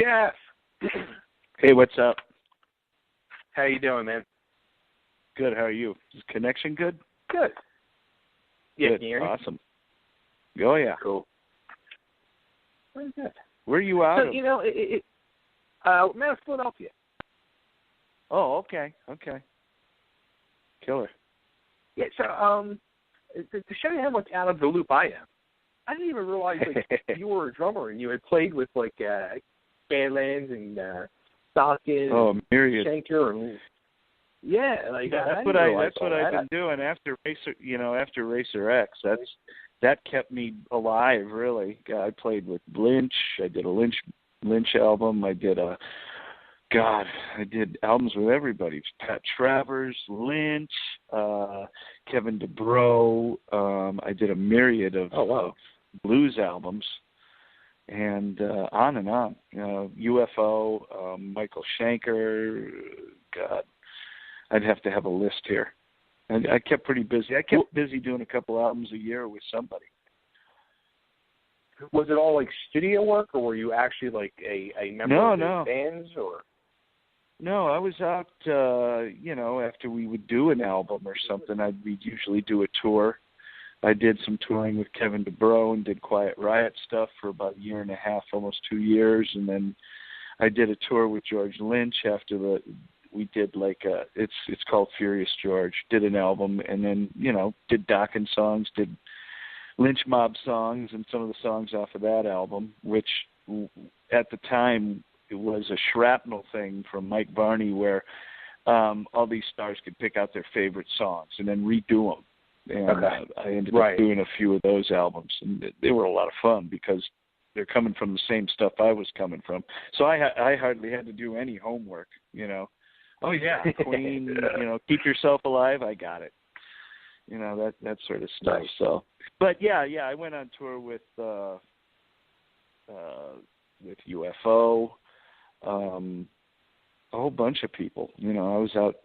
Jeff. Hey, what's up? How you doing, man? Good. How are you? Is connection good? Good. Yeah, good. Can you hear me? Awesome. Oh yeah. Cool. Very good. Where are you out of? You know, man, Philadelphia. Oh, okay. Okay. Killer. Yeah. So, to show you how much out of the loop I am, I didn't even realize you were a drummer and you had played with Badlands and Stockton. Oh, myriad. Shanker and that's what I've been doing after Racer X. That kept me alive, really. I played with Lynch. I did a Lynch album. I did albums with everybody. Pat Travers, Lynch, Kevin DeBro. I did a myriad of blues albums, and on. UFO, Michael Schenker. God, I'd have to have a list here. And I kept pretty busy. I kept busy doing a couple albums a year with somebody. Was it all studio work, or were you actually a member of the bands, or? No, I was out. After we would do an album or something, we'd usually do a tour. I did some touring with Kevin DeBro and did Quiet Riot stuff for about a year and a half, almost 2 years, and then I did a tour with George Lynch after we did it's called Furious George. Did an album and then did Dokken songs, did Lynch Mob songs, and some of the songs off of that album, which at the time it was a shrapnel thing from Mike Varney where all these stars could pick out their favorite songs and then redo them. And I ended up doing a few of those albums, and they were a lot of fun because they're coming from the same stuff I was coming from. So I hardly had to do any homework, Oh yeah, Queen, Keep Yourself Alive, I got it. That sort of stuff. Nice. So, but I went on tour with UFO, a whole bunch of people. I was out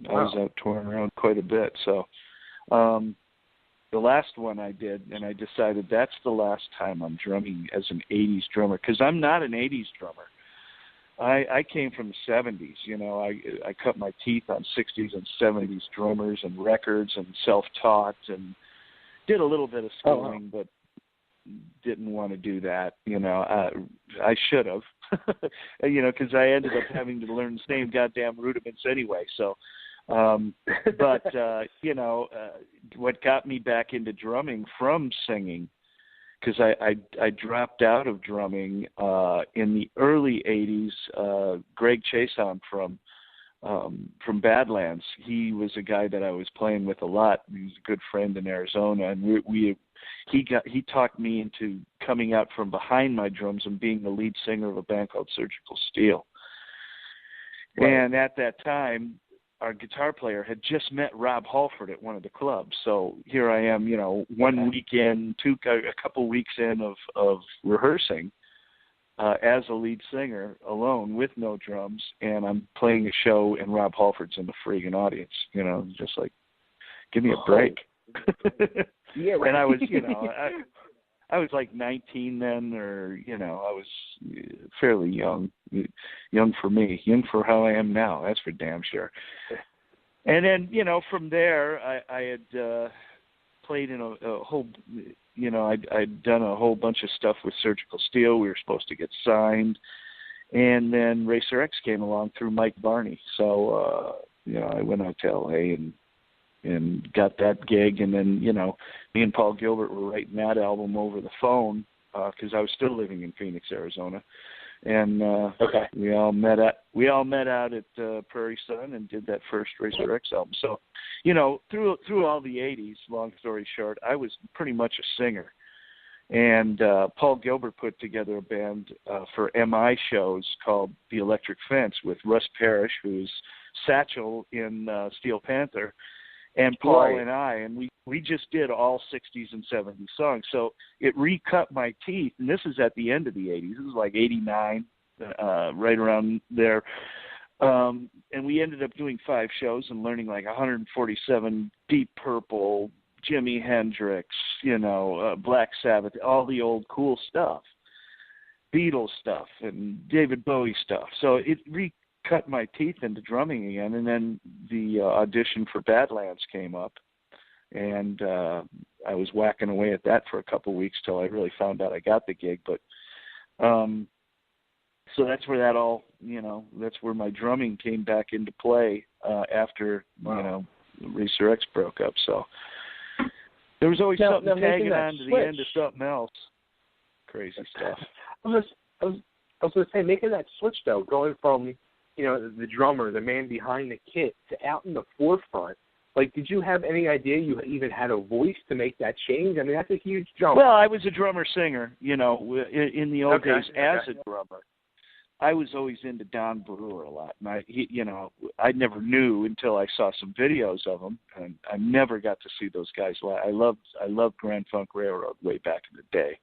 touring around quite a bit. So, the last one I did, and I decided that's the last time I'm drumming as an 80s drummer, because I'm not an 80s drummer. I came from the 70s, I cut my teeth on 60s and 70s drummers and records and self-taught and did a little bit of schooling, but didn't want to do that, I should have, because I ended up having to learn the same goddamn rudiments anyway. So, what got me back into drumming from singing, because I dropped out of drumming in the early 80s. Greg Chason from Badlands, he was a guy that I was playing with a lot. He was a good friend in Arizona, and he talked me into coming out from behind my drums and being the lead singer of a band called Surgical Steel. Right. And at that time, our guitar player had just met Rob Halford at one of the clubs. So here I am, one week in, a couple weeks in of rehearsing as a lead singer alone with no drums, and I'm playing a show and Rob Halford's in the friggin' audience, just like, give me a break. Yeah, right. And I was, I was like 19 then, or, I was fairly young for me, young for how I am now. That's for damn sure. And then, from there, I had played in a whole, I'd done a whole bunch of stuff with Surgical Steel. We were supposed to get signed. And then Racer X came along through Mike Varney. So, I went out to L.A. and got that gig, and then, me and Paul Gilbert were writing that album over the phone because I was still living in Phoenix, Arizona, and we all met out at Prairie Sun and did that first Racer X album. So, through all the 80s, long story short, I was pretty much a singer, and Paul Gilbert put together a band for MI shows called The Electric Fence with Russ Parrish, who's Satchel in Steel Panther, and Paul and I, and we just did all 60s and 70s songs. So it recut my teeth, and this is at the end of the 80s. This is like 89, right around there. And we ended up doing 5 shows and learning like 147 Deep Purple, Jimi Hendrix, Black Sabbath, all the old cool stuff. Beatles stuff and David Bowie stuff. So it recut my teeth into drumming again. And then the audition for Badlands came up, and I was whacking away at that for a couple of weeks till I really found out I got the gig. But so that's where that all, that's where my drumming came back into play after, Racer X broke up. So there was always something tagging on to the end of something else. Crazy stuff. I was going to say, making that switch, though, going from, the drummer, the man behind the kit, to out in the forefront. Like, did you have any idea you even had a voice to make that change? I mean, that's a huge jump. Well, I was a drummer-singer, in the old days as a drummer. I was always into Don Brewer a lot, and I never knew until I saw some videos of him, and I never got to see those guys live. I loved Grand Funk Railroad way back in the day.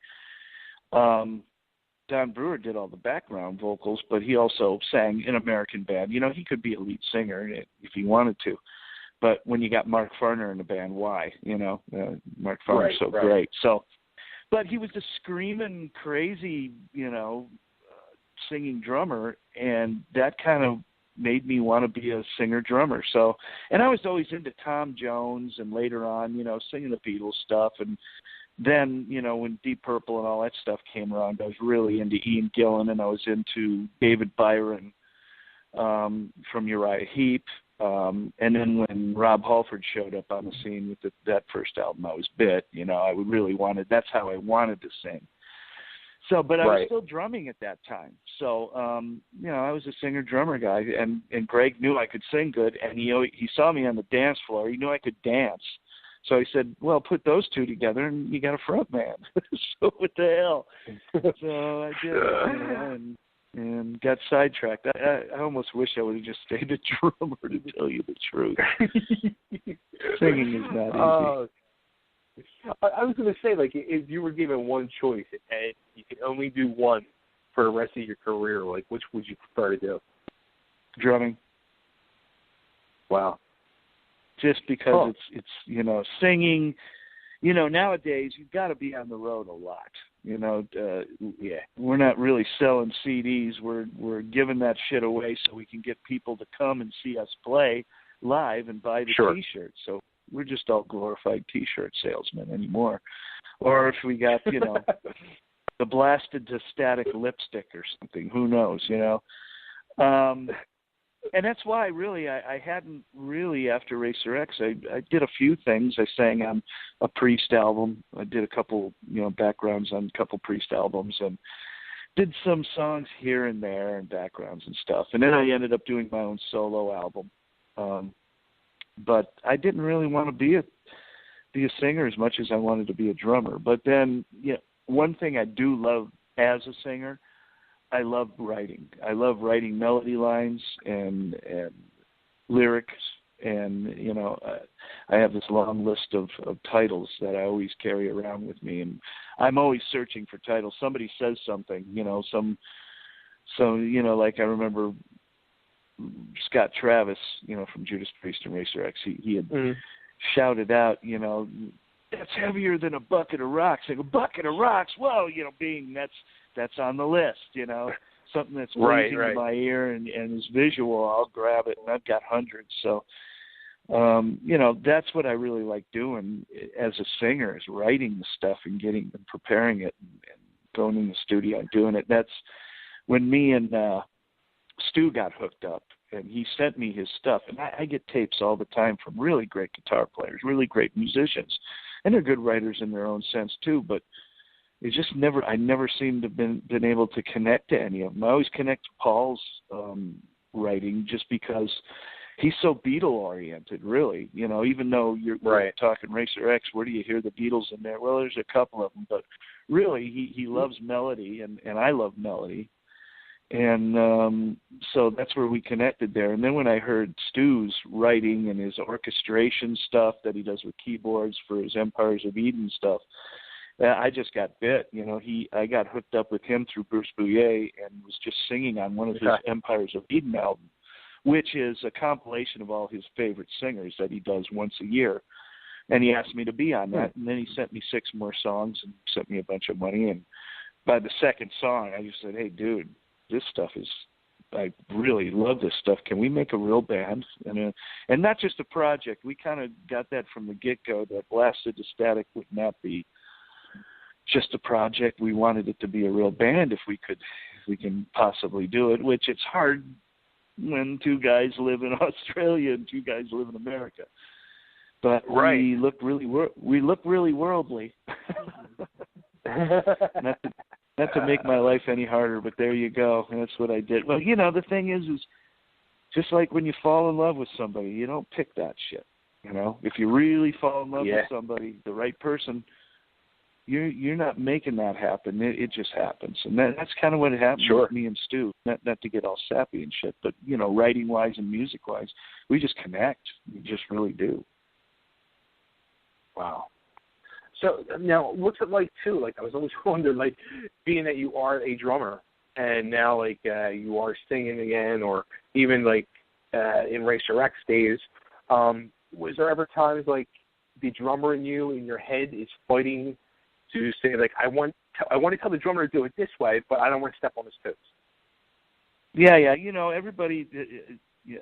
Don Brewer did all the background vocals, but he also sang in American band. He could be a lead singer if he wanted to, but when you got Mark Farner in the band, why? Mark Farner's so great. So, but he was a screaming, crazy, singing drummer, and that kind of made me want to be a singer-drummer. So, and I was always into Tom Jones, and later on, singing the Beatles stuff, and then, when Deep Purple and all that stuff came around, I was really into Ian Gillan, and I was into David Byron from Uriah Heep. And then when Rob Halford showed up on the scene with that first album, I was bit. That's how I wanted to sing. So, but I was still drumming at that time. So, I was a singer-drummer guy, and Greg knew I could sing good, and he saw me on the dance floor. He knew I could dance. So he said, well, put those two together, and you got a front man. So what the hell? So I did, and got sidetracked. I almost wish I would have just stayed a drummer, to tell you the truth. Singing is not easy. I was going to say, like, if you were given one choice and you could only do one for the rest of your career, like, which would you prefer to do? Drumming. Wow. Just because it's singing, nowadays you've got to be on the road a lot. We're not really selling CDs. We're giving that shit away so we can get people to come and see us play live and buy the T-shirts. So we're just all glorified T-shirt salesmen anymore. Or if we got, the blasted to static lipstick or something, who knows, And that's why really I hadn't really, after Racer X, I did a few things. I sang on a Priest album. I did a couple, backgrounds on a couple Priest albums, and did some songs here and there and backgrounds and stuff. And then I ended up doing my own solo album. But I didn't really want to be a singer as much as I wanted to be a drummer. But then, one thing I do love as a singer, I love writing. I love writing melody lines and lyrics, and I have this long list of titles that I always carry around with me, and I'm always searching for titles. Somebody says something, like I remember Scott Travis, from Judas Priest and Racer X. He had shouted out, that's heavier than a bucket of rocks. And a bucket of rocks, whoa, being that's on the list, something that's pleasing to my ear and is visual, I'll grab it, and I've got hundreds. So, that's what I really like doing as a singer, is writing the stuff and preparing it and going in the studio and doing it. That's when me and Stu got hooked up, and he sent me his stuff, and I get tapes all the time from really great guitar players, really great musicians, and they're good writers in their own sense too, but I never seemed to have been able to connect to any of them. I always connect to Paul's writing just because he's so Beatle-oriented, really. Even though you're talking Racer X, where do you hear the Beatles in there? Well, there's a couple of them, but really he loves melody, and I love melody. And so that's where we connected there. And then when I heard Stu's writing and his orchestration stuff that he does with keyboards for his Empires of Eden stuff, I just got bit. I got hooked up with him through Bruce Bouillet and was just singing on one of his Empires of Eden albums, which is a compilation of all his favorite singers that he does once a year. And he asked me to be on that, and then he sent me 6 more songs and sent me a bunch of money, and by the second song, I just said, hey, dude, this stuff is, I really love this stuff. Can we make a real band? And not just a project. We kind of got that from the get-go, that Blasted to Static would not be just a project. We wanted it to be a real band if we can possibly do it, which it's hard when two guys live in Australia and two guys live in America. But right. we look really worldly. Not to make my life any harder, but there you go. And that's what I did. Well, the thing is just like when you fall in love with somebody, you don't pick that shit. If you really fall in love with somebody, the right person, you're not making that happen. It just happens. And that's kind of what happened with me and Stu. Not to get all sappy and shit, but, writing-wise and music-wise, we just connect. We just really do. Wow. So now, what's it like too? Like, I was always wondering, like, being that you are a drummer and now, like, you are singing again, or even like in Racer X days, was there ever times like the drummer in you in your head is fighting to say, like, I want to tell the drummer to do it this way, but I don't want to step on his toes? Yeah. Everybody.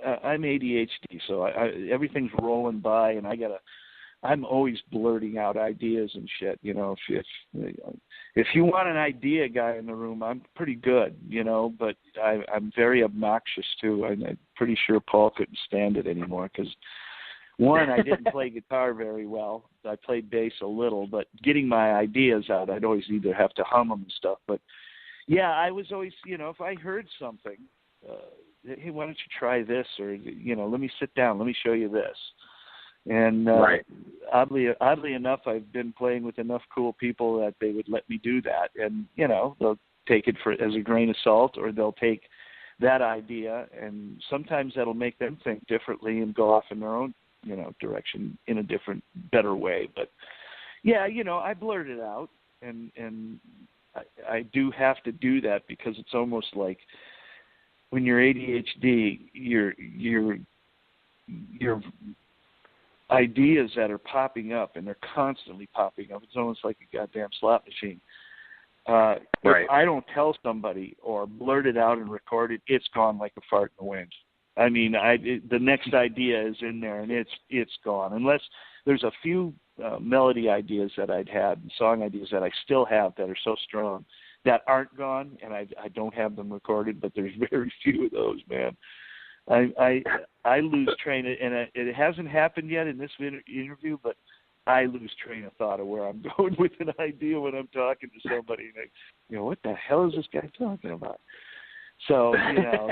I'm ADHD, so everything's rolling by, and I'm always blurting out ideas and shit. If you want an idea guy in the room, I'm pretty good, but I'm very obnoxious too. I'm pretty sure Paul couldn't stand it anymore because, one, I didn't play guitar very well. I played bass a little, but getting my ideas out, I'd always either have to hum them and stuff. But yeah, I was always, if I heard something, hey, why don't you try this? Or, let me sit down, let me show you this. And oddly enough, I've been playing with enough cool people that they would let me do that. And, they'll take it as a grain of salt, or they'll take that idea, and sometimes that'll make them think differently and go off in their own, direction in a different, better way. But, yeah, I blurt it out, and I do have to do that because it's almost like when you're ADHD, you're ideas that are popping up, and they're constantly popping up. It's almost like a goddamn slot machine. If I don't tell somebody or blurt it out and record it, it's gone like a fart in the wind. I mean, the next idea is in there, and it's gone. Unless there's a few melody ideas that I'd had, and song ideas that I still have that are so strong that aren't gone, and I don't have them recorded, but there's very few of those, man. I lose train, and it hasn't happened yet in this interview, but I lose train of thought of where I'm going with an idea when I'm talking to somebody. And what the hell is this guy talking about? So,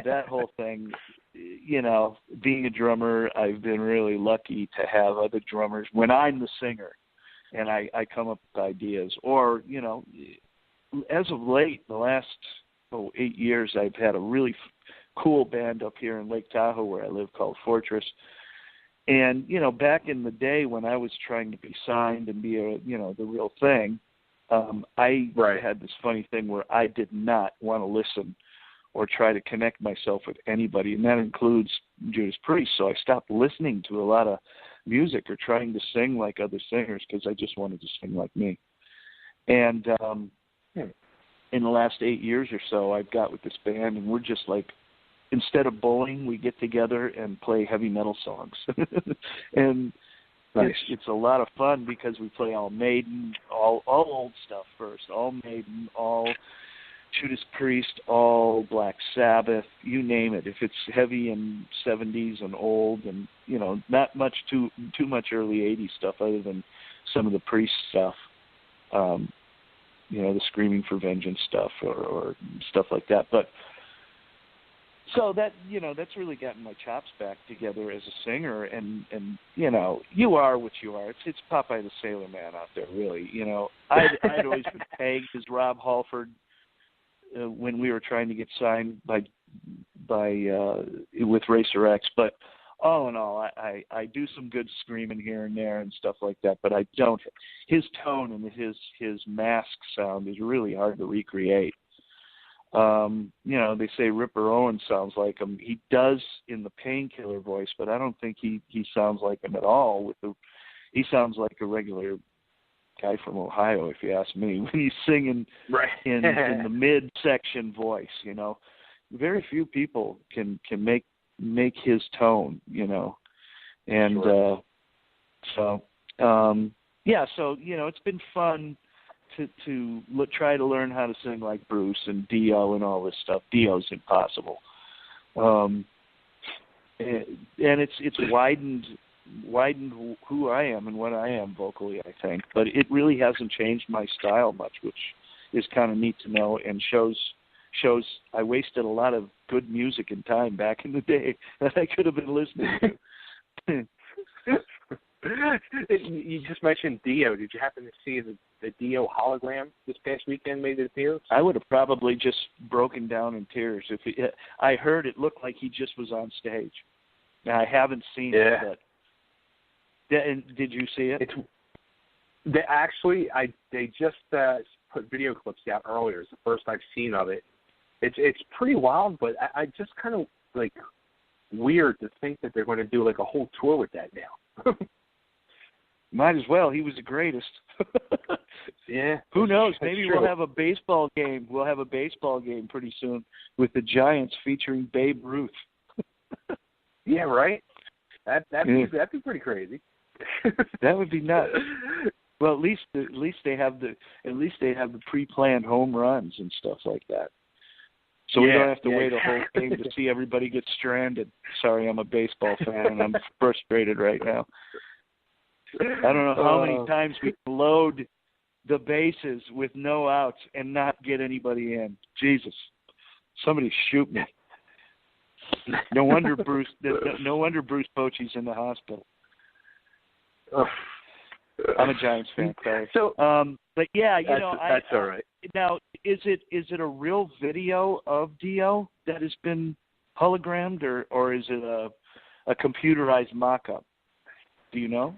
that whole thing, being a drummer, I've been really lucky to have other drummers when I'm the singer and I come up with ideas. Or, as of late, the last 8 years, I've had a really cool band up here in Lake Tahoe where I live called Fortress. And, back in the day when I was trying to be signed and be the real thing, I had this funny thing where I did not want to listen or try to connect myself with anybody, and that includes Judas Priest. So I stopped listening to a lot of music or trying to sing like other singers because I just wanted to sing like me. And in the last 8 years or so, I've got with this band, and we're just like, instead of bowling, we get together and play heavy metal songs. And it's a lot of fun because we play all Maiden, all old stuff first, all Maiden, all Judas Priest, all Black Sabbath, you name it. If it's heavy and 70s and old and, not much too much early 80s stuff other than some of the Priest stuff, the Screaming for Vengeance stuff or stuff like that. But so that, that's really gotten my chops back together as a singer. And you are what you are. It's Popeye the Sailor Man out there, really. I'd always been pegged as Rob Halford when we were trying to get signed by with Racer X. But all in all, I do some good screaming here and there and stuff like that. But I don't. His tone and his mask sound is really hard to recreate. They say Ripper Owens sounds like him. He does in the Painkiller voice, but I don't think he sounds like him at all. He sounds like a regular guy from Ohio, if you ask me, when he's singing in the mid-section voice, you know. Very few people can make his tone, you know. And sure. So you know, it's been fun to try to learn how to sing like Bruce and Dio and all this stuff. Dio's impossible. And it's widened who I am and what I am vocally, I think. But it really hasn't changed my style much, which is kind of neat to know, and shows I wasted a lot of good music and time back in the day that I could have been listening to. You just mentioned Dio. Did you happen to see the Dio hologram this past weekend made its appearance? I would have probably just broken down in tears if I heard it looked like he just was on stage. Now, I haven't seen it, but did you see it? They just put video clips out earlier. It's the first I've seen of it. It's pretty wild, but I just kind of like weird to think that they're going to do like a whole tour with that now. Might as well. He was the greatest. Yeah. Who knows? Maybe we'll have a baseball game. We'll have a baseball game pretty soon with the Giants featuring Babe Ruth. Yeah, right. That'd be pretty crazy. That would be nuts. Well, at least they have the pre-planned home runs and stuff like that. So we don't have to wait a whole game to see everybody get stranded. Sorry, I'm a baseball fan and I'm frustrated right now. I don't know how many times we load the bases with no outs and not get anybody in. Jesus, somebody shoot me. No wonder Bruce Bochy's in the hospital. I'm a Giants fan, sorry. So, but yeah, you know, that's all right. Now, is it a real video of Dio that has been hologrammed, or is it a computerized mock-up? Do you know?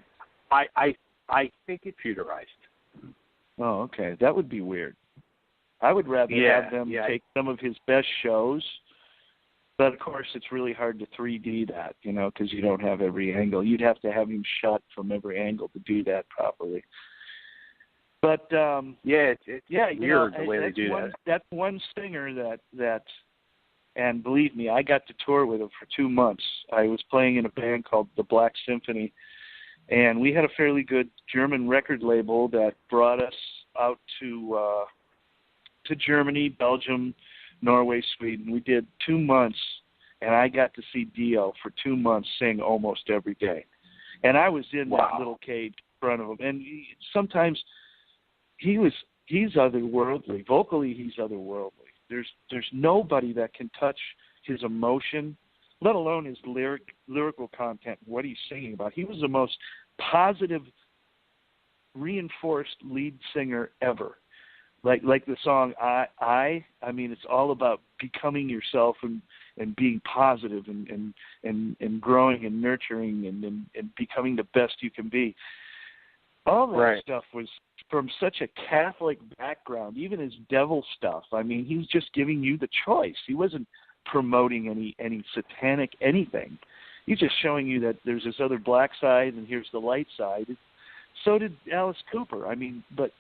I think it's computerized. Oh, okay. That would be weird. I would rather have them take some of his best shows, but of course it's really hard to 3D that, you know, because you don't have every angle. You'd have to have him shot from every angle to do that properly. But it's weird the way they do that. That's one singer that, and believe me, I got to tour with him for 2 months. I was playing in a band called the Black Symphony, and we had a fairly good German record label that brought us out to Germany, Belgium, Norway, Sweden. We did 2 months, and I got to see Dio for 2 months sing almost every day. And I was in that little cage in front of him. And sometimes he's otherworldly. Vocally, he's otherworldly. There's nobody that can touch his emotion, let alone his lyrical content, what he's singing about. He was the most positive, reinforced lead singer ever. Like the song I mean, it's all about becoming yourself and being positive and growing and nurturing and becoming the best you can be. All that stuff was from such a Catholic background, even his devil stuff. I mean, he was just giving you the choice. He wasn't promoting any satanic anything. He's just showing you that there's this other black side and here's the light side. So did Alice Cooper. I mean, but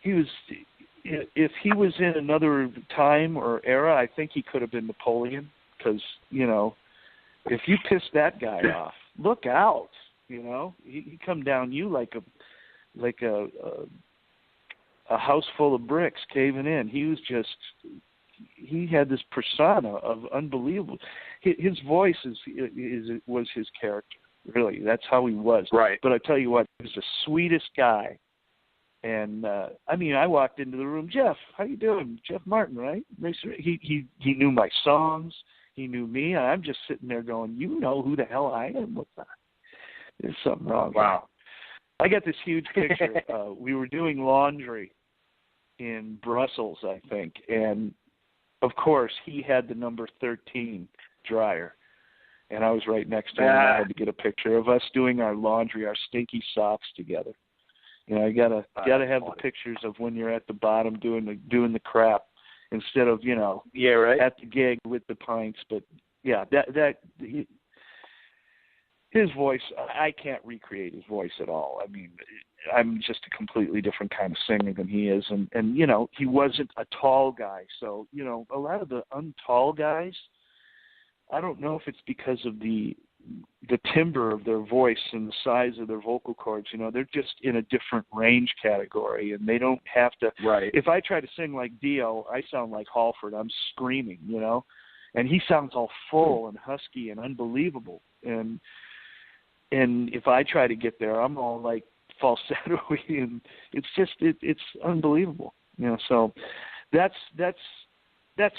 if he was in another time or era, I think he could have been Napoleon, because, you know, if you piss that guy off, look out, you know. He come down you like a house full of bricks caving in. He had this persona of unbelievable. His voice was his character, really. That's how he was. Right. But I tell you what, he was the sweetest guy. And I mean, I walked into the room. Jeff, how you doing? Jeff Martin, right? He knew my songs. He knew me. And I'm just sitting there going, you know who the hell I am? What's that? There's something wrong. Wow. I got this huge picture. We were doing laundry in Brussels, I think, and of course he had the number 13 dryer, and I was right next to him. I had to get a picture of us doing our laundry, our stinky socks together. You know, you gotta have the pictures of when you're at the bottom doing the crap instead of, you know, at the gig with the pints. But yeah, his voice, I can't recreate his voice at all. I mean, I'm just a completely different kind of singer than he is. And you know, he wasn't a tall guy. So, you know, a lot of the untall guys, I don't know if it's because of the timbre of their voice and the size of their vocal cords. You know, they're just in a different range category, and they don't have to. Right. If I try to sing like Dio, I sound like Halford. I'm screaming, you know, and he sounds all full and husky and unbelievable. And if I try to get there, I'm all like falsetto-y, and it's just it's unbelievable, you know. So that's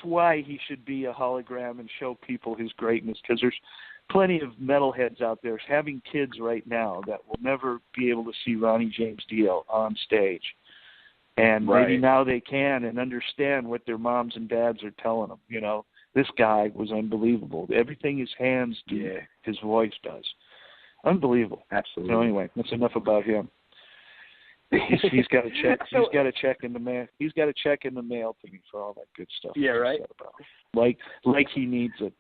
why he should be a hologram and show people his greatness, because there's plenty of metalheads out there having kids right now that will never be able to see Ronnie James Dio on stage. And maybe now they can and understand what their moms and dads are telling them. You know, this guy was unbelievable. Everything his hands do, his voice does. Unbelievable. Absolutely. So anyway, that's enough about him. He's got a check. He's got a check in the mail. He's got a check in the mail to me for all that good stuff. Yeah, right. Like he needs it.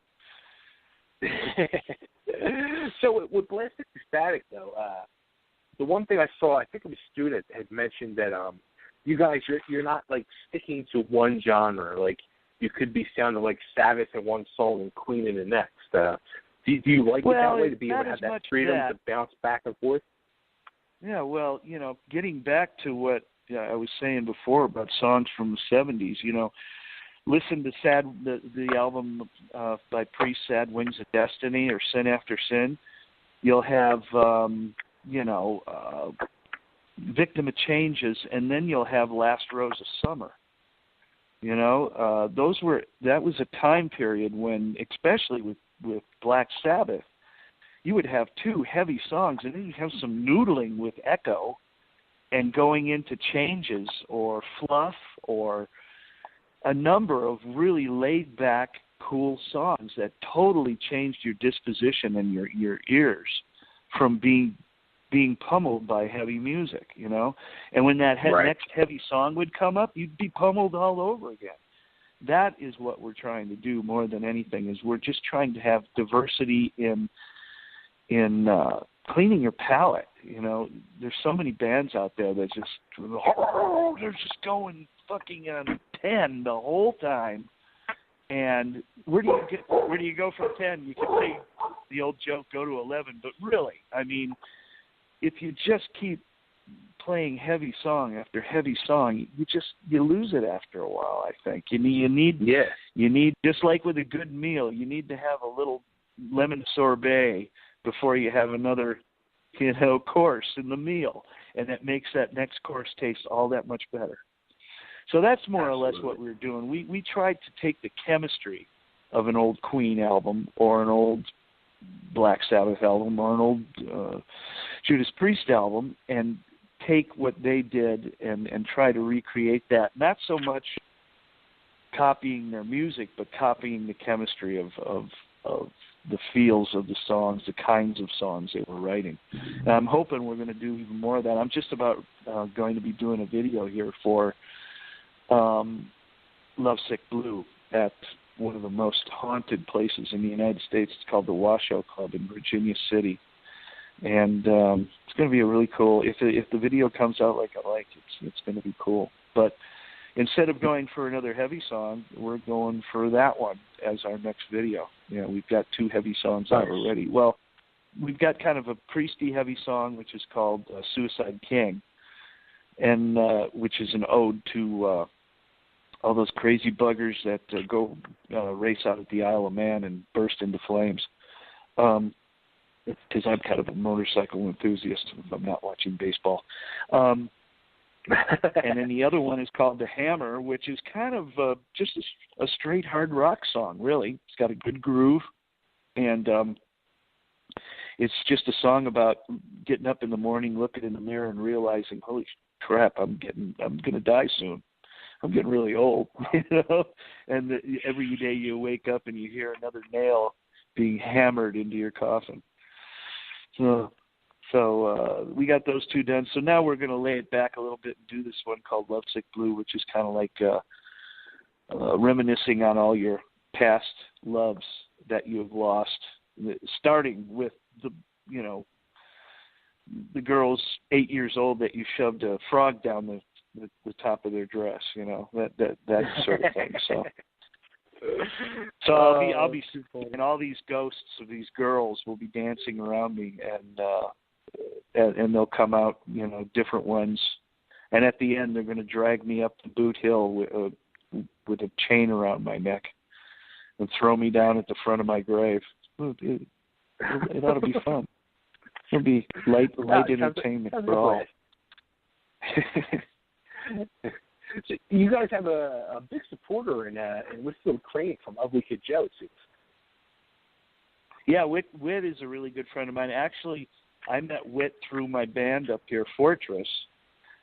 So with Blacklight Static, though, the one thing I saw, I think it was Stu that had mentioned that you guys, you're not like sticking to one genre. Like you could be sounding like Sabbath in one song and Queen in the next. Do you like it that way, to be able to have that freedom to bounce back and forth? Yeah, well, you know, getting back to what I was saying before about songs from the 70s, you know, listen to the album by Priest, Sad Wings of Destiny, or Sin After Sin. You'll have, Victim of Changes, and then you'll have Last Rose of Summer. You know, that was a time period when, especially with Black Sabbath, you would have two heavy songs, and then you'd have some noodling with echo and going into changes or fluff or a number of really laid-back, cool songs that totally changed your disposition and your ears from being pummeled by heavy music, you know? And when that next heavy song would come up, you'd be pummeled all over again. That is what we're trying to do more than anything, is we're just trying to have diversity in cleaning your palate. You know, there's so many bands out there that they're just going fucking on 10 the whole time. And where do you go from 10? You can say the old joke, go to 11, but really, I mean, if you just keep playing heavy song after heavy song, you lose it after a while. I think you need, just like with a good meal, you need to have a little lemon sorbet before you have another, course in the meal, and that makes that next course taste all that much better. So that's more or less what we're doing. We tried to take the chemistry of an old Queen album or an old Black Sabbath album or an old Judas Priest album and take what they did and try to recreate that. Not so much copying their music, but copying the chemistry of the feels of the songs, the kinds of songs they were writing. And I'm hoping we're going to do even more of that. I'm just about going to be doing a video here for Lovesick Blue at one of the most haunted places in the United States. It's called the Washoe Club in Virginia City. And it's going to be a really cool, if the video comes out like I like, it's going to be cool. But instead of going for another heavy song, we're going for that one as our next video. You know, we've got two heavy songs out already. Well, we've got kind of a priesty heavy song, which is called Suicide King, and which is an ode to all those crazy buggers that go race out at the Isle of Man and burst into flames. Because I'm kind of a motorcycle enthusiast if I'm not watching baseball. And then the other one is called The Hammer, which is kind of just a straight hard rock song, really. It's got a good groove, and it's just a song about getting up in the morning, looking in the mirror, and realizing, holy crap, I'm going to die soon. I'm getting really old, you know. And every day you wake up and you hear another nail being hammered into your coffin. So we got those two done. So now we're going to lay it back a little bit and do this one called Lovesick Blue, which is kind of like reminiscing on all your past loves that you have lost, starting with the the girl's 8 years old that you shoved a frog down the top of their dress, you know, that sort of thing. So I'll be and all these ghosts of these girls will be dancing around me, and they'll come out, you know, different ones, and at the end they're going to drag me up the boot hill with a chain around my neck and throw me down at the front of my grave. It ought to be fun. It'll be light entertainment for all. So you guys have a big supporter in Whitfield Crane from Ugly Kid Joe, it seems. Yeah, Whit is a really good friend of mine. Actually, I met Whit through my band up here, Fortress,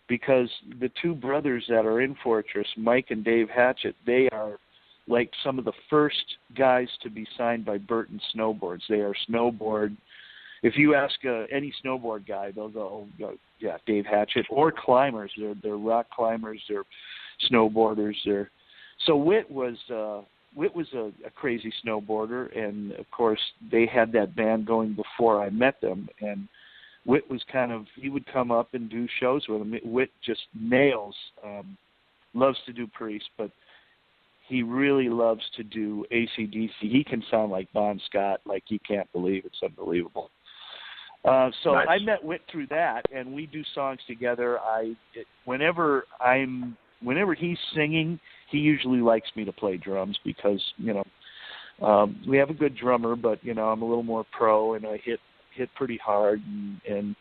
because the two brothers that are in Fortress, Mike and Dave Hatchett, they are like some of the first guys to be signed by Burton Snowboards. They are snowboard. If you ask any snowboard guy, they'll go, yeah, Dave Hatchett, or climbers. They're rock climbers. They're snowboarders. So Whit was a crazy snowboarder, and of course they had that band going before I met them. And Whit was he would come up and do shows with them. Whit just nails, loves to do Priest, but he really loves to do AC/DC. He can sound like Bon Scott, like you can't believe. It's unbelievable. So nice. I met Whit through that, and we do songs together. Whenever he's singing, he usually likes me to play drums because, you know, we have a good drummer, but, you know, I'm a little more pro, and I hit pretty hard and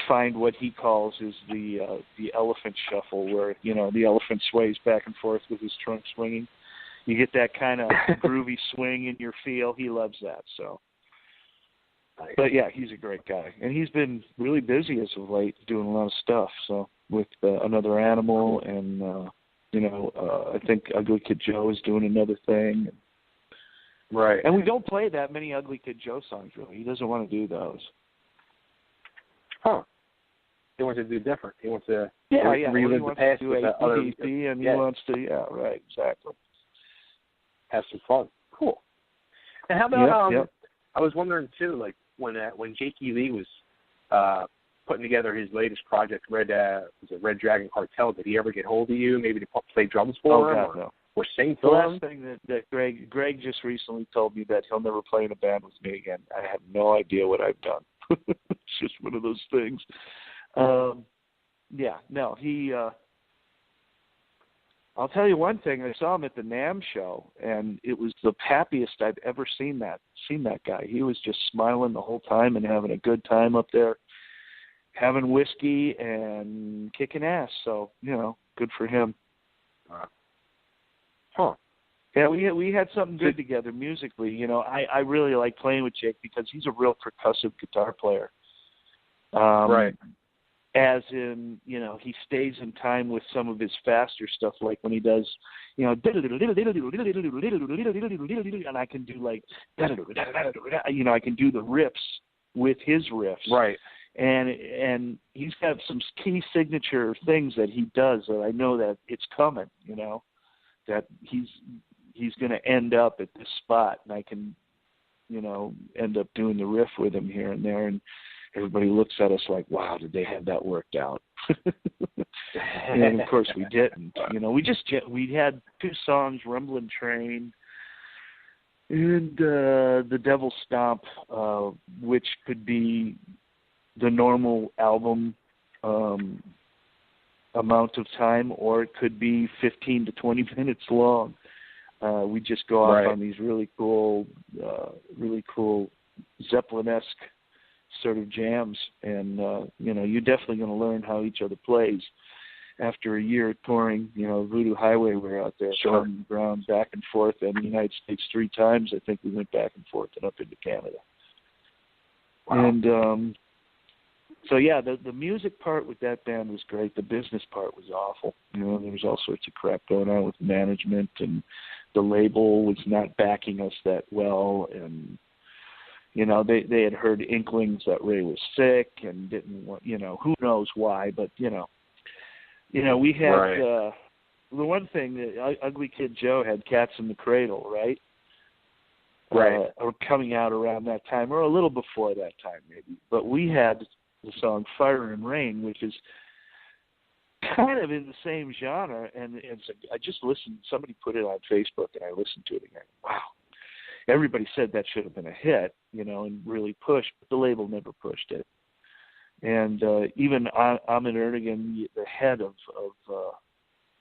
find what he calls is the elephant shuffle, where, you know, the elephant sways back and forth with his trunk swinging. You get that kind of groovy swing in your feel. He loves that, so. But yeah, he's a great guy, and he's been really busy as of late, doing a lot of stuff. So with Another Animal, and I think Ugly Kid Joe is doing another thing. Right. And we don't play that many Ugly Kid Joe songs, really. He doesn't want to do those. Huh. He wants to do different. He wants to relive the past with other. And he wants to, right, exactly. Have some fun. Cool. And how about Yep. I was wondering too, like when Jakey Lee was putting together his latest project, Red Dragon Cartel, did he ever get hold of you, maybe to play drums for him, or sing for him? The last thing that Greg just recently told me that he'll never play in a band with me again. I have no idea what I've done. It's just one of those things. I'll tell you one thing. I saw him at the NAMM show, and it was the happiest I've ever seen that guy. He was just smiling the whole time and having a good time up there, having whiskey and kicking ass. So, you know, good for him. Huh. Yeah, we had something good together musically. You know, I really like playing with Jake because he's a real percussive guitar player. Right. As in, you know, he stays in time with some of his faster stuff, like when he does, you know, and I can do like, you know, I can do the riffs with his riffs. Right. And he's got some key signature things that he does that I know that it's coming, you know, that he's going to end up at this spot, and I can, you know, end up doing the riff with him here and there, and everybody looks at us like, wow, did they have that worked out? And of course we didn't. You know, we had two songs, Rumblin' Train and The Devil's Stomp, which could be the normal album amount of time, or it could be 15 to 20 minutes long. We just go off on these really cool Zeppelin-esque sort of jams, and you know, you're definitely going to learn how each other plays. After a year touring, you know, Voodoo Highway, we're out there on the ground back and forth, and the United States 3 times. I think we went back and forth and up into Canada. Wow. And so yeah, the music part with that band was great. The business part was awful. You know, there was all sorts of crap going on with management, and the label was not backing us that well, and you know, they had heard inklings that Ray was sick and didn't want, you know, who knows why, but, you know, we had, the one thing, that Ugly Kid Joe had Cats in the Cradle, right? Or coming out around that time, or a little before that time, maybe. But we had the song Fire and Rain, which is kind of in the same genre. And I just listened, somebody put it on Facebook, and I listened to it again. Wow. Everybody said that should have been a hit, and really pushed, but the label never pushed it. And even Ahmet Ertegun, the head of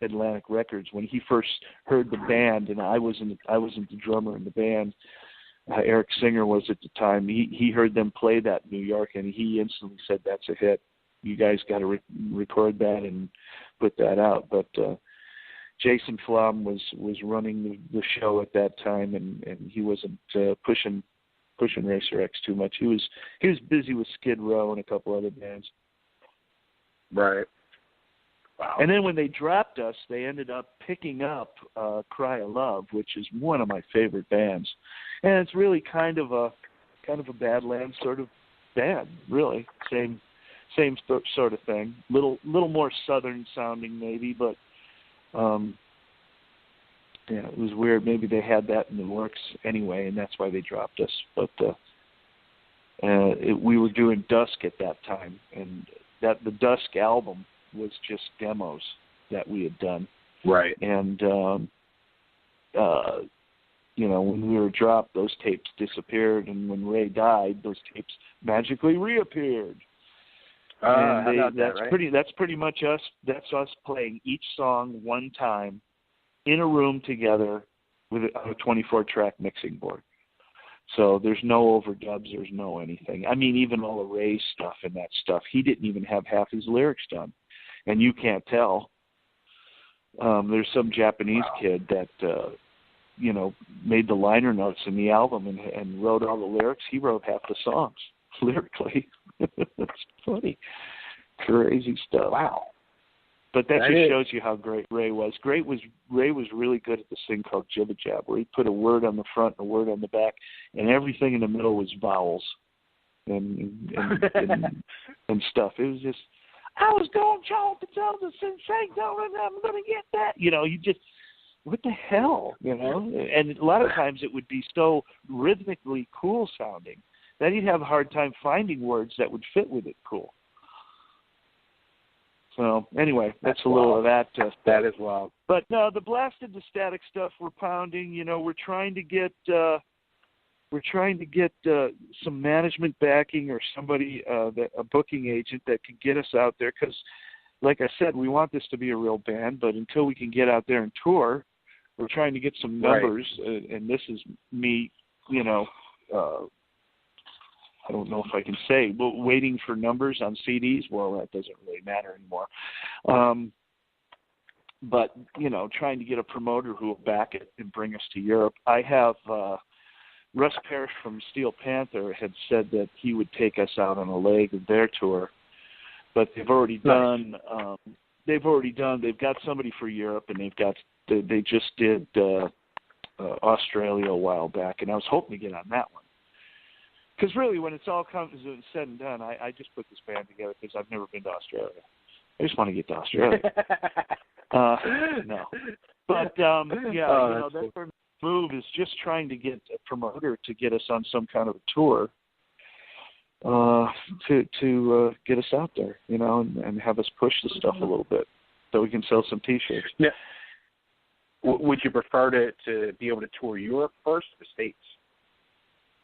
Atlantic Records, when he first heard the band, and I wasn't the drummer in the band, Eric Singer was at the time, he heard them play that in New York, and he instantly said, that's a hit. You guys got to record that and put that out. But Jason Flom was running the show at that time, and he wasn't pushing Racer X too much. He was busy with Skid Row and a couple other bands. Right. Wow. And then when they dropped us, they ended up picking up Cry of Love, which is one of my favorite bands, and it's really kind of a Badlands sort of band, really. Same sort of thing. Little more southern sounding maybe, but it was weird. Maybe they had that in the works anyway, and that's why they dropped us. But we were doing Dusk at that time, and the Dusk album was just demos that we had done. Right. And when we were dropped, those tapes disappeared, and when Ray died, those tapes magically reappeared. That's pretty much us. That's us playing each song one time in a room together with a 24-track mixing board. So there's no overdubs, there's no anything. I mean, even all the Ray stuff and that stuff, he didn't even have half his lyrics done, and you can't tell. There's some Japanese kid that made the liner notes in the album and wrote all the lyrics. He wrote half the songs lyrically. It's funny. Crazy stuff. Wow. But that just shows you how great Ray was. Ray was really good at this thing called jibba jab, where he put a word on the front and a word on the back, and everything in the middle was vowels and stuff. It was just, I was going to tell the sensei, I'm going to get that. You just, what the hell, And a lot of times it would be so rhythmically cool sounding that he'd have a hard time finding words that would fit with it cool. So anyway, that's a little of that. That is wild. But no, the Blasted to Static stuff we're pounding. We're trying to get some management backing or somebody, a booking agent that can get us out there. Because, like I said, we want this to be a real band. But until we can get out there and tour, we're trying to get some numbers. Right. And this is me, I don't know if I can say, but waiting for numbers on CDs, well, that doesn't really matter anymore. But, trying to get a promoter who will back it and bring us to Europe. I have Russ Parrish from Steel Panther had said that he would take us out on a leg of their tour, but they've already done, they've got somebody for Europe, and they just did Australia a while back, and I was hoping to get on that one. Because really, when it's all said and done, I just put this band together because I've never been to Australia. I just want to get to Australia. No. But, that's our move is just trying to get a promoter to get us on some kind of a tour to get us out there, and have us push the stuff a little bit so we can sell some T-shirts. Yeah. Would you prefer to be able to tour Europe first or the States?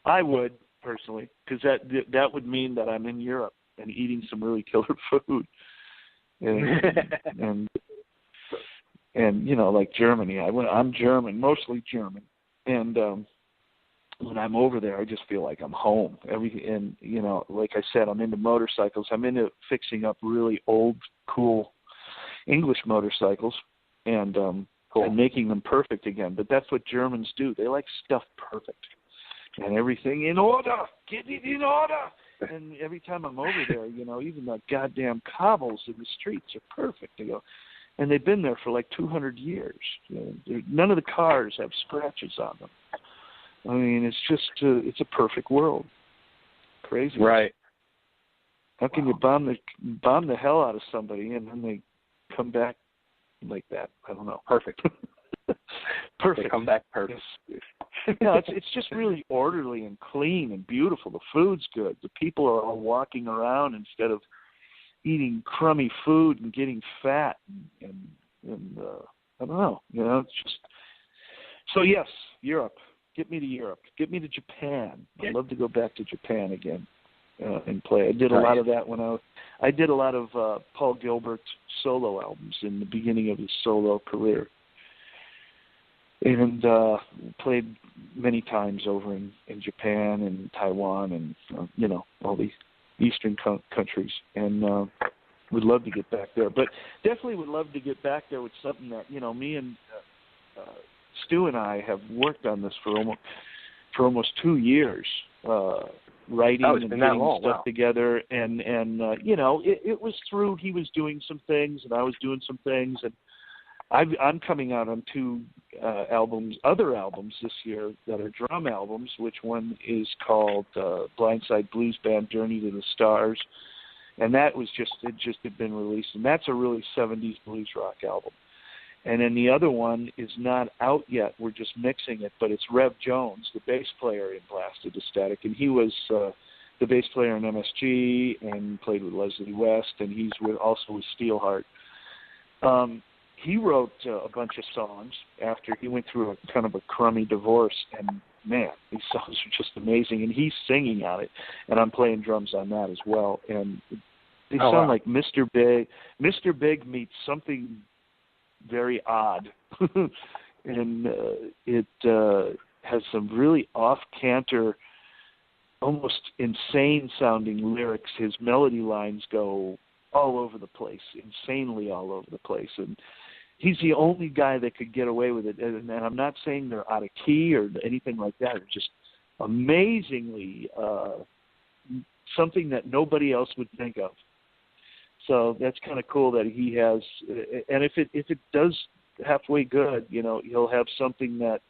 I would. Personally, because that would mean that I'm in Europe and eating some really killer food, and like Germany. I'm German, mostly German, and when I'm over there, I just feel like I'm home. Like I said, I'm into motorcycles. I'm into fixing up really old, cool English motorcycles and making them perfect again. But that's what Germans do. They like stuff perfect. And everything in order, get it in order. And every time I'm over there, even the goddamn cobbles in the streets are perfect. And they've been there for like 200 years. None of the cars have scratches on them. I mean, it's just, it's a perfect world. Crazy. Right. How can you bomb the hell out of somebody and then they come back like that? I don't know. Perfect. Perfect. They come back perfect. No, it's just really orderly and clean and beautiful. The food's good. The people are all walking around instead of eating crummy food and getting fat and I don't know. It's just so yes, Europe. Get me to Europe. Get me to Japan. I'd love to go back to Japan again and play. I did a lot of that I did a lot of Paul Gilbert solo albums in the beginning of his solo career. And played many times over in Japan and Taiwan and, all the eastern countries. And would love to get back there. But definitely would love to get back there with something that, me and Stu and I have worked on this for almost 2 years, writing and getting stuff together. And it was through, he was doing some things and I was doing some things. And I'm coming out on 2 other albums this year that are drum albums, which one is called Blindside Blues Band Journey to the Stars. And that was it just had been released. And that's a really 70s blues rock album. And then the other one is not out yet. We're just mixing it, but it's Rev Jones, the bass player in Blasted to Static. And he was the bass player in MSG and played with Leslie West, and he's also with Steelheart. He wrote a bunch of songs after he went through a kind of a crummy divorce, and man, these songs are just amazing. And he's singing on it, and I'm playing drums on that as well. And they sound like Mr. Big. Mr. Big meets something very odd, and it has some really off-canter, almost insane-sounding lyrics. His melody lines go all over the place, insanely all over the place, and he's the only guy that could get away with it. And I'm not saying they're out of key or anything like that. It's just amazingly something that nobody else would think of. So that's kind of cool that he has. And if it does halfway good, he'll have something that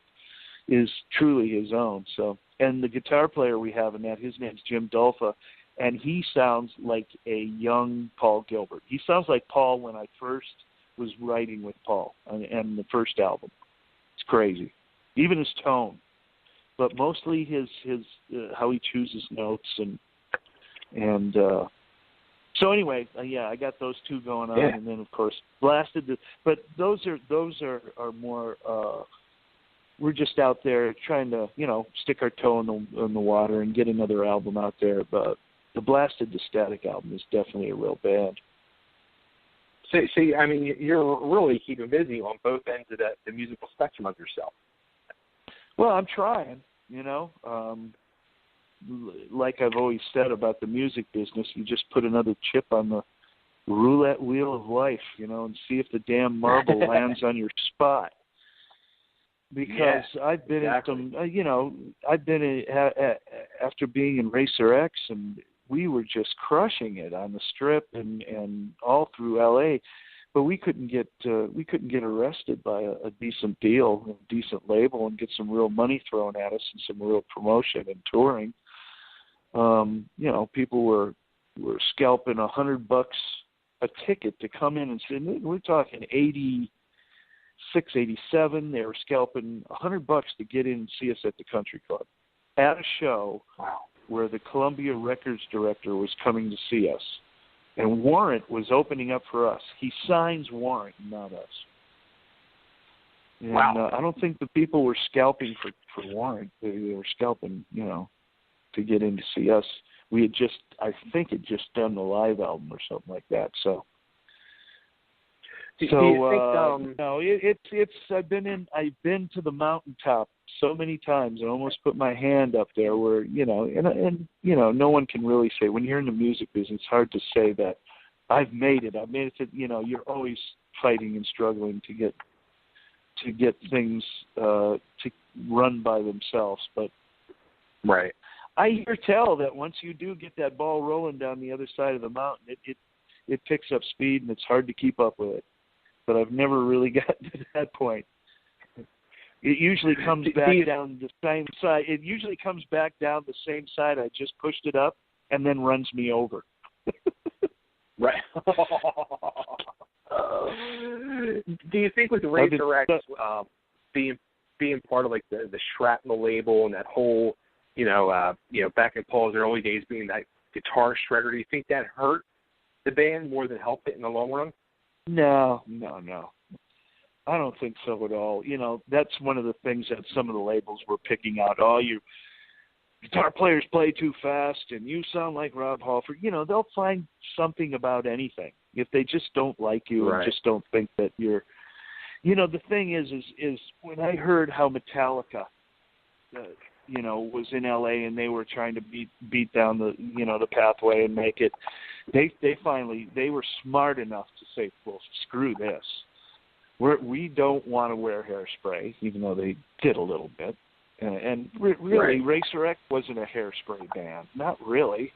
is truly his own. So, and the guitar player we have in that, his name's Jim Dolfa, and he sounds like a young Paul Gilbert. He sounds like Paul when I first was writing with Paul and the first album. It's crazy, even his tone, but mostly his how he chooses notes and so anyway, I got those 2 going on, and then of course Blasted. But those are more. We're just out there trying to stick our toe in the water and get another album out there. But the Blasted to Static album is definitely a real band. See, I mean, you're really keeping busy on both ends of the musical spectrum of yourself. Well, I'm trying, like I've always said about the music business, you just put another chip on the roulette wheel of life, and see if the damn marble lands on your spot. Because I've been in some, I've been after being in Racer X, and we were just crushing it on the Strip and all through LA, but we couldn't get arrested by a decent deal, a decent label, and get some real money thrown at us and some real promotion and touring. People were scalping $100 a ticket to come in and sit. We're talking 86, 87. They were scalping $100 to get in and see us at the Country Club at a show where the Columbia Records director was coming to see us, and Warrant was opening up for us. He signs Warrant, not us. And I don't think the people were scalping for Warrant. They were scalping, to get in to see us. We had I think had just done the live album or something like that. So, do you think, no, it's. I've been to the mountaintop so many times. I almost put my hand up there, where and no one can really say, when you're in the music business, it's hard to say that I've made it. I've made it to. You're always fighting and struggling to get things to run by themselves, but right. I hear tell that once you do get that ball rolling down the other side of the mountain, it picks up speed and it's hard to keep up with it. But I've never really gotten to that point. It usually comes back down the same side. It usually comes back down the same side I just pushed it up, and then runs me over. Right. Do you think with Racer X being being part of like the Shrapnel label and that whole, back in Paul's early days being that guitar shredder, do you think that hurt the band more than helped it in the long run? No. I don't think so at all. That's one of the things that some of the labels were picking out. Oh, you guitar players play too fast and you sound like Rob Halford. They'll find something about anything. If they just don't like you and just don't think that you're, the thing is when I heard how Metallica, was in LA and they were trying to beat down the pathway and make it, they were smart enough to say, well, screw this. We don't want to wear hairspray, even though they did a little bit. And really, Racer X wasn't a hairspray band. Not really.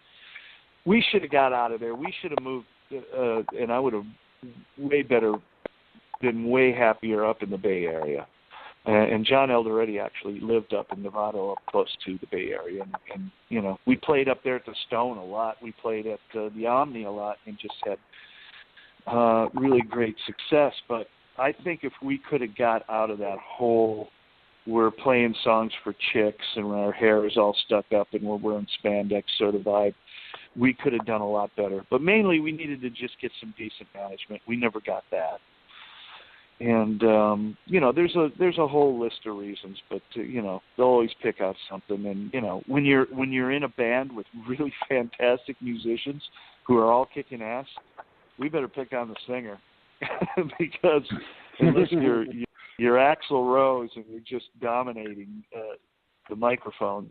We should have got out of there. We should have moved, and I would have been way happier up in the Bay Area. And John Eldoretti actually lived up in Nevada, up close to the Bay Area. And we played up there at the Stone a lot. We played at the Omni a lot and just had really great success. But I think if we could have got out of that whole, we're playing songs for chicks and our hair is all stuck up and we're wearing spandex sort of vibe, we could have done a lot better. But mainly we needed to just get some decent management. We never got that. And, there's a whole list of reasons, but, they'll always pick out something. And, when you're in a band with really fantastic musicians who are all kicking ass, we better pick on the singer. Because unless you're Axl Rose and you're just dominating the microphone,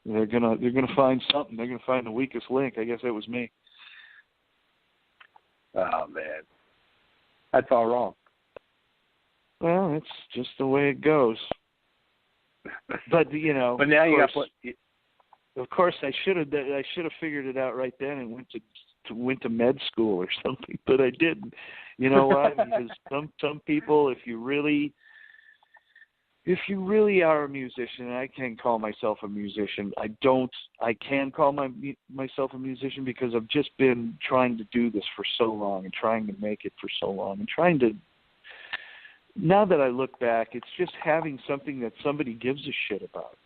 they're gonna find something. They're gonna find the weakest link. I guess it was me. Oh man, that's all wrong. Well, it's just the way it goes. But But now you got. Of course, I should have figured it out right then and went to med school or something, but I didn't. You know why? Because some people, if you really are a musician, and I can call myself a musician. I can call myself a musician because I've just been trying to do this for so long and trying to make it for so long and trying to. Now that I look back, it's just having something that somebody gives a shit about,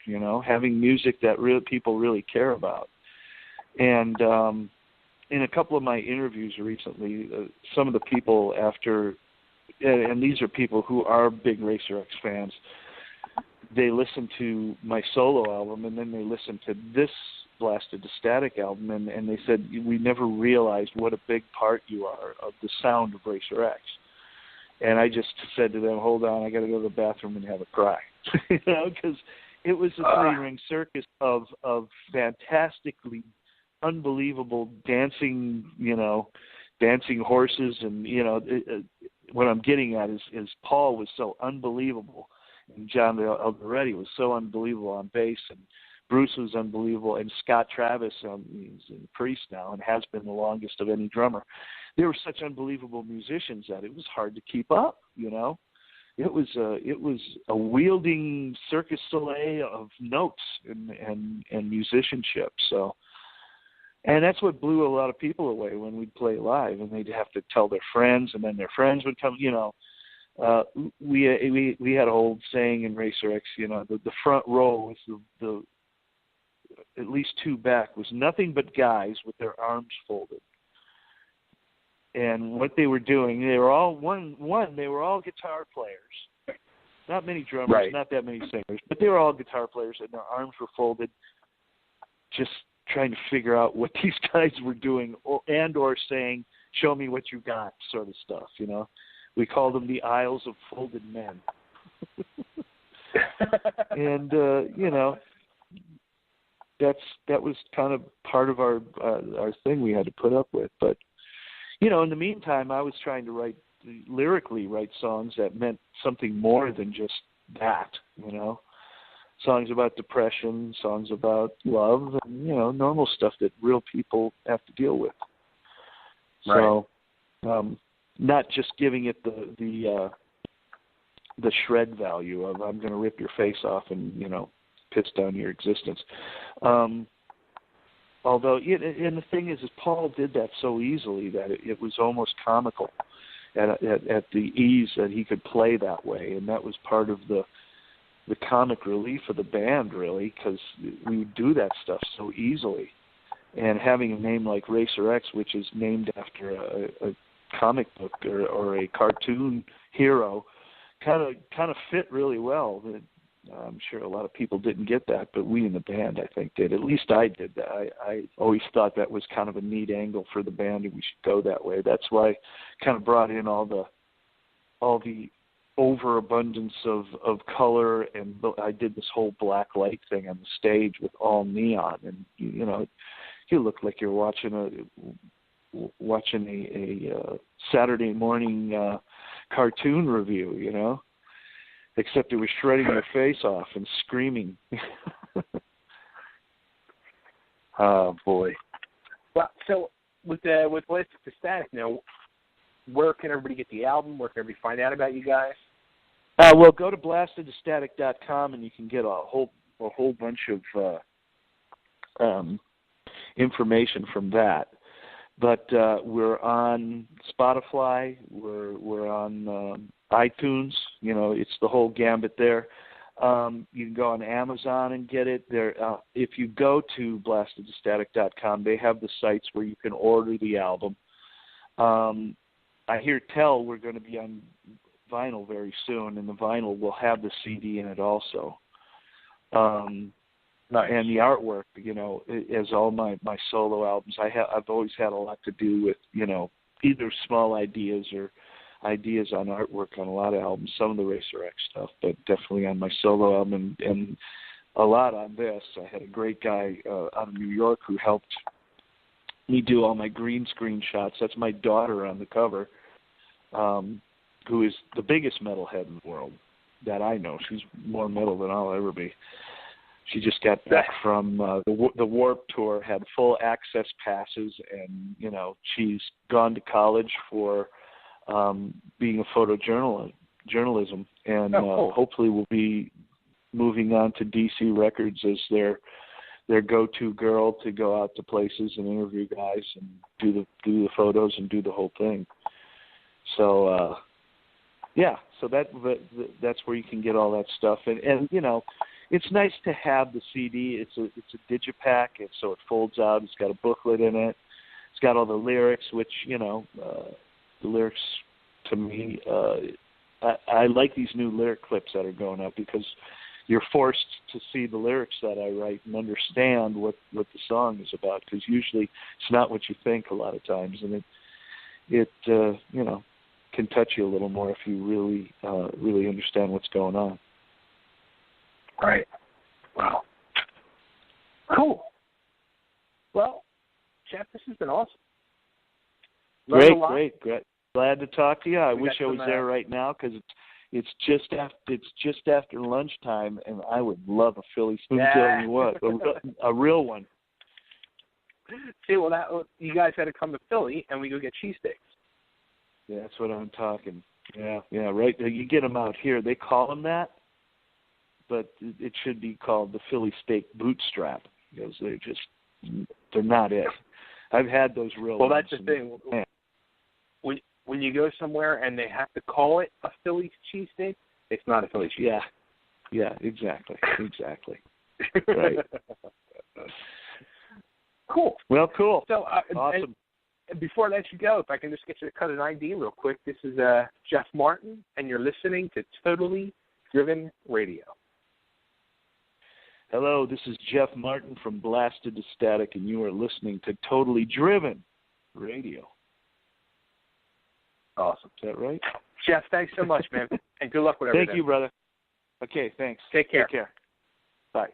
having music that people really care about. And in a couple of my interviews recently, some of the people and these are people who are big Racer X fans, they listen to my solo album and then they listen to this Blasted to Static album and they said, we never realized what a big part you are of the sound of Racer X. And I just said to them, hold on, I got to go to the bathroom and have a cry. Because it was a three-ring circus of fantastically unbelievable dancing horses. And, what I'm getting at is Paul was so unbelievable. And John Eldoretti was so unbelievable on bass. And Bruce was unbelievable. And Scott Travis, he's a priest now and has been the longest of any drummer. They were such unbelievable musicians that it was hard to keep up, It was a wielding Circus Soleil of notes and musicianship. So, and that's what blew a lot of people away when we'd play live, and they'd have to tell their friends, and then their friends would come. We had a whole saying in Racer X, the front row was the at least two back was nothing but guys with their arms folded. And what they were doing, they were all they were all guitar players. Not many drummers, not that many singers, but they were all guitar players, and their arms were folded, just trying to figure out what these guys were doing, or saying, "Show me what you got," sort of stuff. We called them the Isles of Folded Men. And that was kind of part of our thing we had to put up with, but. In the meantime, I was trying to lyrically write songs that meant something more than just that, songs about depression, songs about love, and, normal stuff that real people have to deal with. Right. So, not just giving it the shred value of I'm going to rip your face off and, piss down your existence. Although, and the thing is Paul did that so easily that it was almost comical at the ease that he could play that way, and that was part of the the comic relief of the band, really, because we would do that stuff so easily. And having a name like Racer X, which is named after a comic book or a cartoon hero, kind of fit really well. I'm sure a lot of people didn't get that, but we in the band, I think, did. At least I did. I always thought that was kind of a neat angle for the band, and we should go that way. That's why I kind of brought in all the overabundance of color, and I did this whole black light thing on the stage with all neon, and you know, you look like you're watching a Saturday morning cartoon review, you know, except it was shredding your face off and screaming. Oh boy. Well, so with Lovesick to Static now, where can everybody get the album? Where can everybody find out about you guys? Well, go to blastedtostatic.com and you can get a whole bunch of information from that. But we're on Spotify. We're on iTunes. You know, it's the whole gambit there. You can go on Amazon and get it there. If you go to blastedtostatic.com, they have the sites where you can order the album. I hear tell we're going to be on vinyl very soon, and the vinyl will have the CD in it also. Nice. And the artwork, you know, as all my solo albums, I've always had a lot to do with, you know, either small ideas or ideas on artwork on a lot of albums, some of the Racer X stuff, but definitely on my solo album and a lot on this. I had a great guy out of New York who helped me do all my green screen shots. That's my daughter on the cover, who is the biggest metalhead in the world that I know. She's more metal than I'll ever be. She just got back from the Warp Tour, had full access passes, and, you know, she's gone to college for being a photojournalism, and cool. hopefully will be moving on to DC Records as their go-to girl to go out to places and interview guys and do the photos and do the whole thing. So so that's where you can get all that stuff, and you know, it's nice to have the CD. It's a digipack, and so it folds out. It's got a booklet in it. It's got all the lyrics, which, you know, the lyrics to me, I like these new lyric clips that are going up because you're forced to see the lyrics that I write and understand what the song is about, because usually it's not what you think a lot of times, and it you know, can touch you a little more if you really understand what's going on. Right. Wow. Cool. Well, Jeff, this has been awesome. Great. Glad to talk to you. I wish I was there right now because it's just after lunchtime, and I would love a Philly steak. Tell you what, a real one. See, well, you guys had to come to Philly, and we go get cheesesteaks. Yeah, that's what I'm talking. Yeah, right. You get them out here. They call them that, but it should be called the Philly steak bootstrap because they're not it. I've had those real ones. Well, that's the thing. Man. When you go somewhere and they have to call it a Philly cheesesteak, it's not a Philly cheesesteak. Yeah, exactly. Right. Cool. Well, cool. So, awesome. And before I let you go, if I can just get you to cut an ID real quick, this is Jeff Martin, and you're listening to Totally Driven Radio. Hello, this is Jeff Martin from Blasted to Static, and you are listening to Totally Driven Radio. Awesome. Is that right? Jeff, thanks so much, man, and good luck with everything. Thank you, brother. Okay, thanks. Take care. Bye.